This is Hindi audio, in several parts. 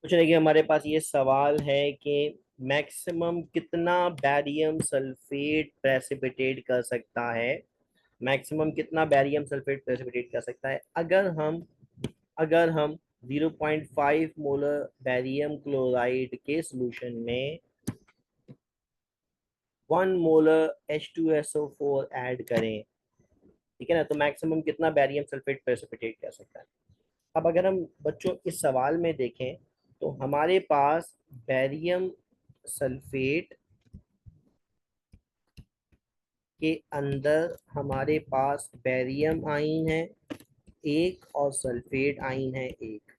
कुछ नहीं कि हमारे पास ये सवाल है कि मैक्सिमम कितना बैरियम सल्फेट प्रेसिपिटेट कर सकता है। मैक्सिमम कितना बैरियम सल्फेट प्रेसिपिटेट कर सकता है अगर हम 0.5 मोलर बैरियम क्लोराइड के सॉल्यूशन में 1 मोलर H2SO4 ऐड करें। ठीक है ना, तो मैक्सिमम कितना बैरियम सल्फेट प्रेसिपिटेट कर सकता है। अब अगर हम बच्चों इस सवाल में देखें तो हमारे पास बैरियम सल्फेट के अंदर हमारे पास बैरियम आयन है एक और सल्फेट आयन है एक।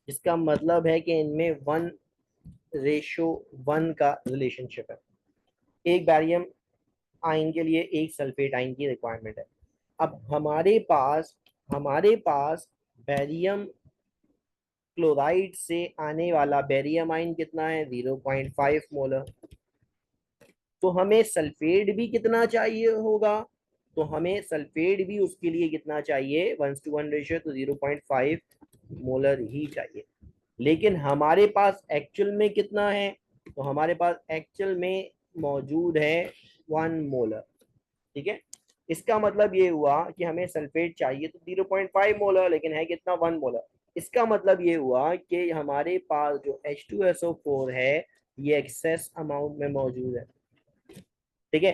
इसका मतलब है कि इनमें 1:1 का रिलेशनशिप है। एक बैरियम आयन के लिए एक सल्फेट आयन की रिक्वायरमेंट है। अब हमारे पास बैरियम क्लोराइड से आने वाला बैरियम आयन कितना है 0.5 मोलर। तो हमें सल्फेट भी कितना चाहिए होगा, तो हमें सल्फेट भी उसके लिए कितना चाहिए 1:1 रेशियो, तो 0.5 मोलर ही चाहिए। लेकिन हमारे पास एक्चुअल में कितना है, तो हमारे पास एक्चुअल में मौजूद है 1 मोलर। ठीक है, इसका मतलब ये हुआ कि हमें सल्फेट चाहिए तो 0.5 मोलर, लेकिन है कितना 1 मोलर। इसका मतलब ये हुआ कि हमारे पास जो H2SO4 है ये एक्सेस अमाउंट में मौजूद है। ठीक है,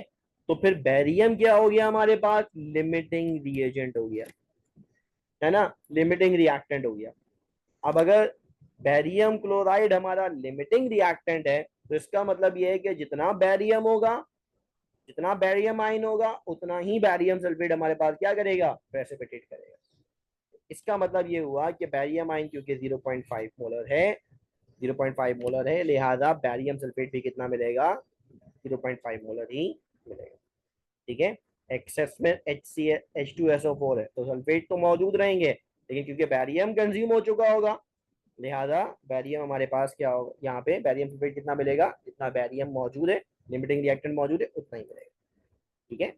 तो फिर बैरियम क्या हो गया हमारे पास, लिमिटिंग रिएजेंट हो गया, है ना, लिमिटिंग रिएक्टेंट हो गया। अब अगर बैरियम क्लोराइड हमारा लिमिटिंग रिएक्टेंट है तो इसका मतलब यह है कि जितना बैरियम होगा, जितना बैरियम आयन होगा उतना ही बैरियम सल्फेट हमारे पास क्या करेगा, प्रेसिपिटेट करेगा। इसका मतलब ये हुआ कि बैरियम आयन क्योंकि 0.5 मोलर है, 0.5 मोलर है, लिहाजा बैरियम सल्फेट भी कितना मिलेगा, 0.5 मोलर ही मिलेगा। ठीक है, एक्सेस में H2SO4 है तो सल्फेट तो मौजूद रहेंगे, लेकिन क्योंकि बैरियम कंज्यूम हो चुका होगा लिहाजा बैरियम हमारे पास क्या होगा, यहाँ पे बैरियम सल्फेट कितना मिलेगा, जितना बैरियम मौजूद है, लिमिटिंग रिएक्टेंट मौजूद है उतना ही मिलेगा। ठीक है।